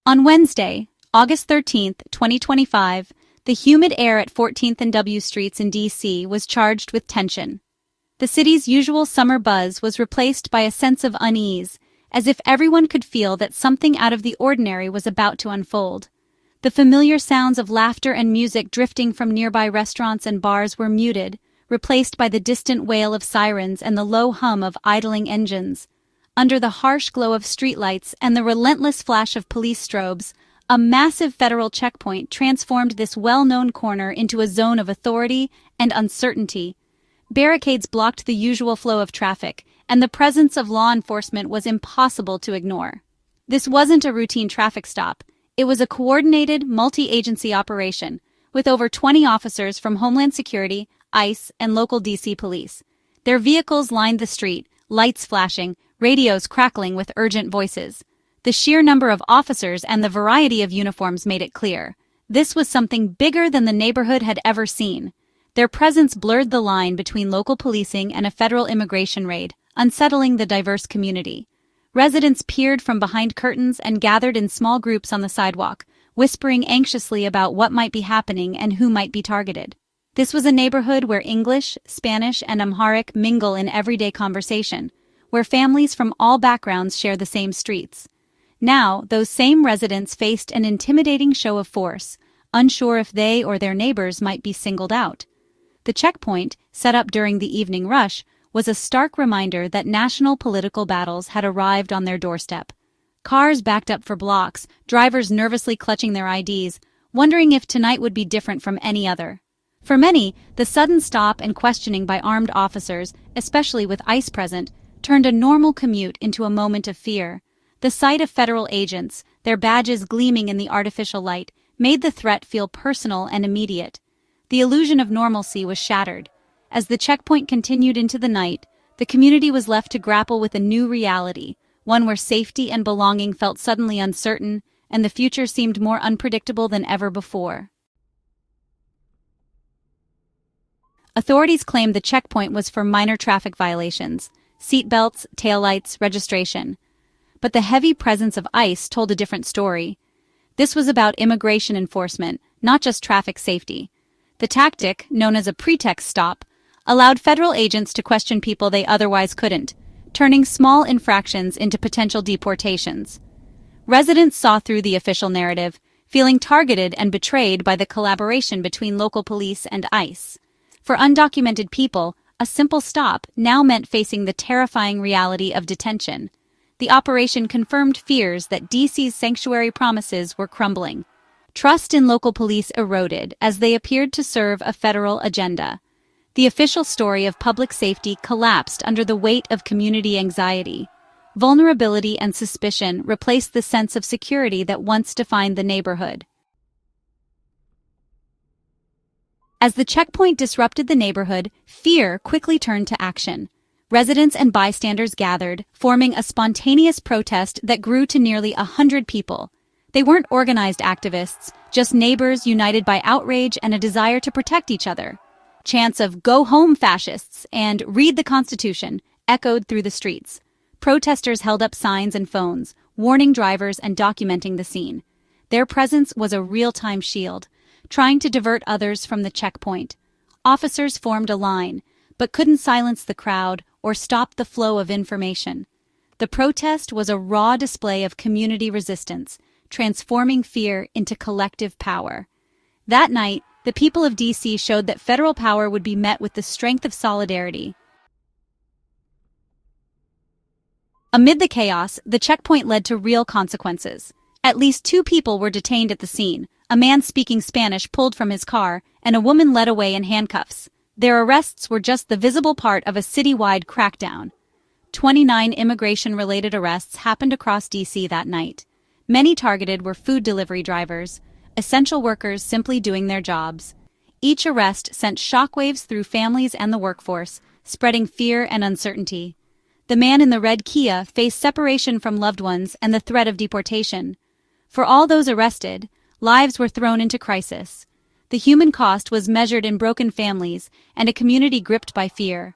On Wednesday, August 13, 2025, the humid air at 14th and W Streets in D.C. was charged with tension. The city's usual summer buzz was replaced by a sense of unease, as if everyone could feel that something out of the ordinary was about to unfold. The familiar sounds of laughter and music drifting from nearby restaurants and bars were muted, replaced by the distant wail of sirens and the low hum of idling engines. Under the harsh glow of streetlights and the relentless flash of police strobes, a massive federal checkpoint transformed this well-known corner into a zone of authority and uncertainty. Barricades blocked the usual flow of traffic, and the presence of law enforcement was impossible to ignore. This wasn't a routine traffic stop. It was a coordinated, multi-agency operation, with over 20 officers from Homeland Security, ICE, and local D.C. police. Their vehicles lined the street, lights flashing, radios crackling with urgent voices. The sheer number of officers and the variety of uniforms made it clear. This was something bigger than the neighborhood had ever seen. Their presence blurred the line between local policing and a federal immigration raid, unsettling the diverse community. Residents peered from behind curtains and gathered in small groups on the sidewalk, whispering anxiously about what might be happening and who might be targeted. This was a neighborhood where English, Spanish, and Amharic mingle in everyday conversation, where families from all backgrounds share the same streets. Now, those same residents faced an intimidating show of force, unsure if they or their neighbors might be singled out. The checkpoint, set up during the evening rush, was a stark reminder that national political battles had arrived on their doorstep. Cars backed up for blocks, drivers nervously clutching their IDs, wondering if tonight would be different from any other. For many, the sudden stop and questioning by armed officers, especially with ICE present, turned a normal commute into a moment of fear. The sight of federal agents, their badges gleaming in the artificial light, made the threat feel personal and immediate. The illusion of normalcy was shattered. As the checkpoint continued into the night, the community was left to grapple with a new reality, one where safety and belonging felt suddenly uncertain, and the future seemed more unpredictable than ever before. Authorities claimed the checkpoint was for minor traffic violations, seatbelts, taillights, registration. But the heavy presence of ICE told a different story. This was about immigration enforcement, not just traffic safety. The tactic, known as a pretext stop, allowed federal agents to question people they otherwise couldn't, turning small infractions into potential deportations. Residents saw through the official narrative, feeling targeted and betrayed by the collaboration between local police and ICE. For undocumented people, a simple stop now meant facing the terrifying reality of detention. The operation confirmed fears that DC's sanctuary promises were crumbling. Trust in local police eroded as they appeared to serve a federal agenda. The official story of public safety collapsed under the weight of community anxiety. Vulnerability and suspicion replaced the sense of security that once defined the neighborhood. As the checkpoint disrupted the neighborhood, fear quickly turned to action. Residents and bystanders gathered, forming a spontaneous protest that grew to nearly 100 people. They weren't organized activists, just neighbors united by outrage and a desire to protect each other. Chants of "Go home, fascists!" and "Read the Constitution" echoed through the streets. Protesters held up signs and phones, warning drivers and documenting the scene. Their presence was a real-time shield, trying to divert others from the checkpoint. Officers formed a line, but couldn't silence the crowd or stop the flow of information. The protest was a raw display of community resistance, transforming fear into collective power. That night, the people of D.C. showed that federal power would be met with the strength of solidarity. Amid the chaos, the checkpoint led to real consequences. At least 2 people were detained at the scene, a man speaking Spanish pulled from his car, and a woman led away in handcuffs. Their arrests were just the visible part of a citywide crackdown. 29 immigration-related arrests happened across D.C. that night. Many targeted were food delivery drivers, essential workers simply doing their jobs. Each arrest sent shockwaves through families and the workforce, spreading fear and uncertainty. The man in the red Kia faced separation from loved ones and the threat of deportation. For all those arrested, lives were thrown into crisis. The human cost was measured in broken families and a community gripped by fear.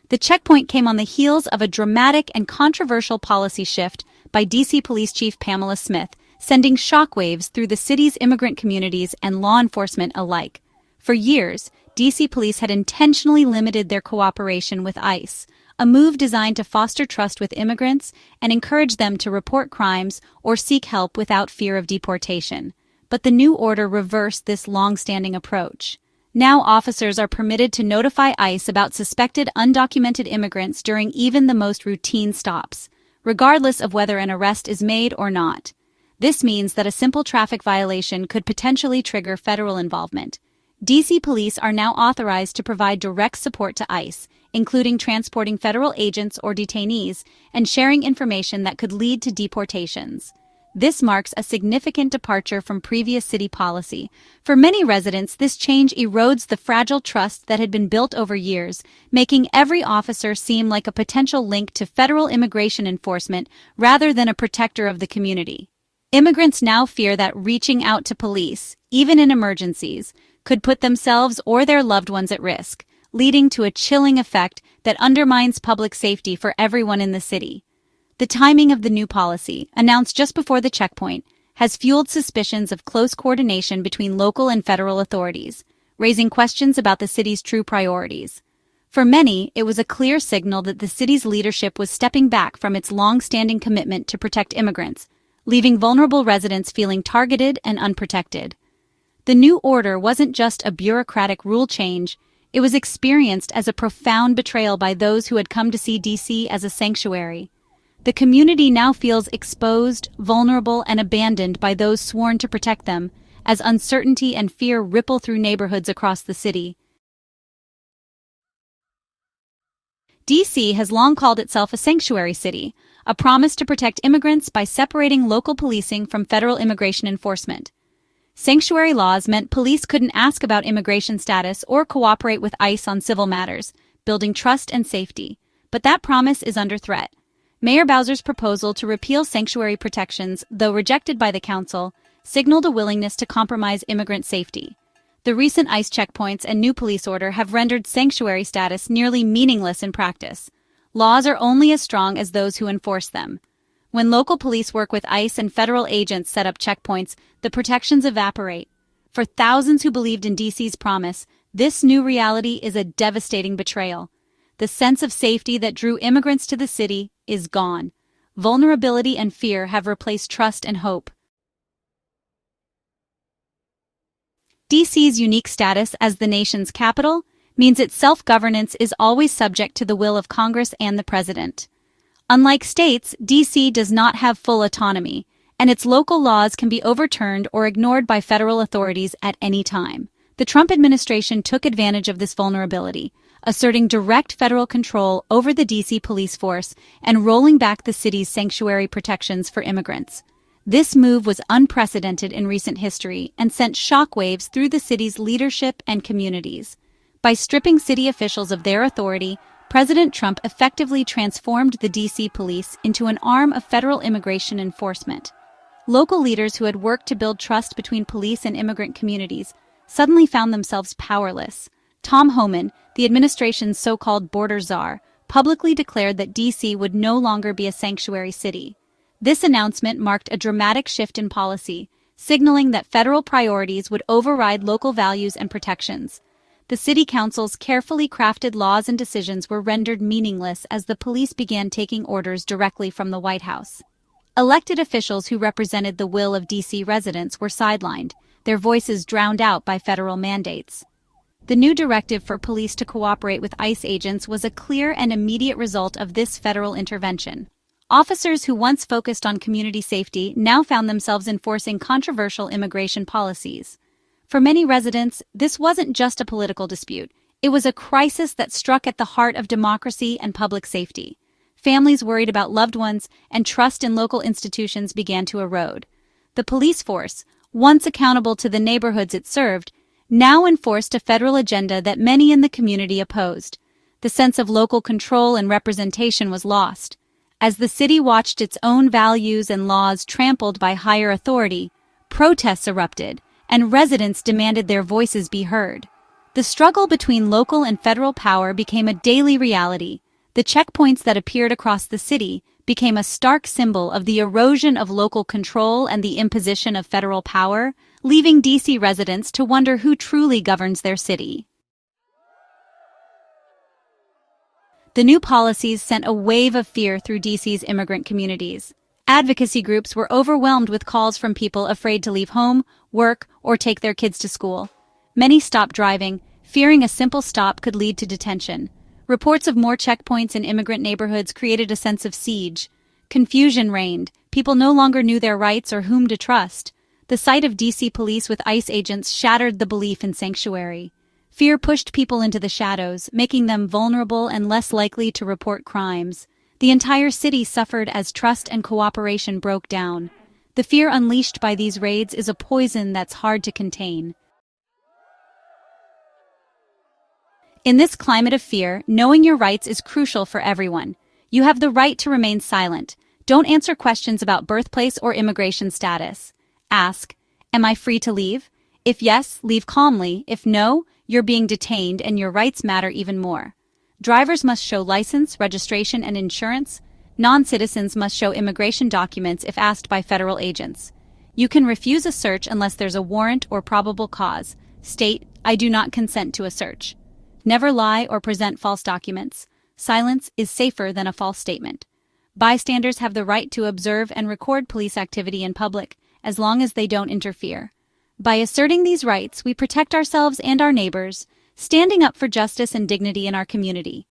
The checkpoint came on the heels of a dramatic and controversial policy shift by D.C. Police Chief Pamela Smith, sending shockwaves through the city's immigrant communities and law enforcement alike. For years, D.C. police had intentionally limited their cooperation with ICE, a move designed to foster trust with immigrants and encourage them to report crimes or seek help without fear of deportation. But the new order reversed this long-standing approach. Now officers are permitted to notify ICE about suspected undocumented immigrants during even the most routine stops, regardless of whether an arrest is made or not. This means that a simple traffic violation could potentially trigger federal involvement. D.C. police are now authorized to provide direct support to ICE, including transporting federal agents or detainees and sharing information that could lead to deportations. This marks a significant departure from previous city policy. For many residents, this change erodes the fragile trust that had been built over years, making every officer seem like a potential link to federal immigration enforcement rather than a protector of the community. Immigrants now fear that reaching out to police, even in emergencies, could put themselves or their loved ones at risk, leading to a chilling effect that undermines public safety for everyone in the city. The timing of the new policy, announced just before the checkpoint, has fueled suspicions of close coordination between local and federal authorities, raising questions about the city's true priorities. For many, it was a clear signal that the city's leadership was stepping back from its long-standing commitment to protect immigrants, leaving vulnerable residents feeling targeted and unprotected. The new order wasn't just a bureaucratic rule change, it was experienced as a profound betrayal by those who had come to see D.C. as a sanctuary. The community now feels exposed, vulnerable, and abandoned by those sworn to protect them, as uncertainty and fear ripple through neighborhoods across the city. D.C. has long called itself a sanctuary city, a promise to protect immigrants by separating local policing from federal immigration enforcement. Sanctuary laws meant police couldn't ask about immigration status or cooperate with ICE on civil matters, building trust and safety. But that promise is under threat. Mayor Bowser's proposal to repeal sanctuary protections, though rejected by the council, signaled a willingness to compromise immigrant safety. The recent ICE checkpoints and new police order have rendered sanctuary status nearly meaningless in practice. Laws are only as strong as those who enforce them. When local police work with ICE and federal agents set up checkpoints, the protections evaporate. For thousands who believed in D.C.'s promise, this new reality is a devastating betrayal. The sense of safety that drew immigrants to the city is gone. Vulnerability and fear have replaced trust and hope. D.C.'s unique status as the nation's capital means its self-governance is always subject to the will of Congress and the president. Unlike states, D.C. does not have full autonomy, and its local laws can be overturned or ignored by federal authorities at any time. The Trump administration took advantage of this vulnerability, asserting direct federal control over the D.C. police force and rolling back the city's sanctuary protections for immigrants. This move was unprecedented in recent history and sent shockwaves through the city's leadership and communities. By stripping city officials of their authority, President Trump effectively transformed the D.C. police into an arm of federal immigration enforcement. Local leaders who had worked to build trust between police and immigrant communities suddenly found themselves powerless. Tom Homan, the administration's so-called border czar, publicly declared that D.C. would no longer be a sanctuary city. This announcement marked a dramatic shift in policy, signaling that federal priorities would override local values and protections. The city council's carefully crafted laws and decisions were rendered meaningless as the police began taking orders directly from the White House. Elected officials who represented the will of D.C. residents were sidelined, their voices drowned out by federal mandates. The new directive for police to cooperate with ICE agents was a clear and immediate result of this federal intervention. Officers who once focused on community safety now found themselves enforcing controversial immigration policies. For many residents, this wasn't just a political dispute. It was a crisis that struck at the heart of democracy and public safety. Families worried about loved ones and trust in local institutions began to erode. The police force, once accountable to the neighborhoods it served, now enforced a federal agenda that many in the community opposed. The sense of local control and representation was lost. As the city watched its own values and laws trampled by higher authority, protests erupted, and residents demanded their voices be heard. The struggle between local and federal power became a daily reality. The checkpoints that appeared across the city became a stark symbol of the erosion of local control and the imposition of federal power, leaving D.C. residents to wonder who truly governs their city. The new policies sent a wave of fear through D.C.'s immigrant communities. Advocacy groups were overwhelmed with calls from people afraid to leave home, work, or take their kids to school. Many stopped driving, fearing a simple stop could lead to detention. Reports of more checkpoints in immigrant neighborhoods created a sense of siege. Confusion reigned. People no longer knew their rights or whom to trust. The sight of D.C. police with ICE agents shattered the belief in sanctuary. Fear pushed people into the shadows, making them vulnerable and less likely to report crimes. The entire city suffered as trust and cooperation broke down. The fear unleashed by these raids is a poison that's hard to contain. In this climate of fear, knowing your rights is crucial for everyone. You have the right to remain silent. Don't answer questions about birthplace or immigration status. Ask, am I free to leave? If yes, leave calmly. If no, you're being detained and your rights matter even more. Drivers must show license, registration, and insurance. Non-citizens must show immigration documents if asked by federal agents. You can refuse a search unless there's a warrant or probable cause. State, I do not consent to a search. Never lie or present false documents. Silence is safer than a false statement. Bystanders have the right to observe and record police activity in public, as long as they don't interfere. By asserting these rights, we protect ourselves and our neighbors, standing up for justice and dignity in our community.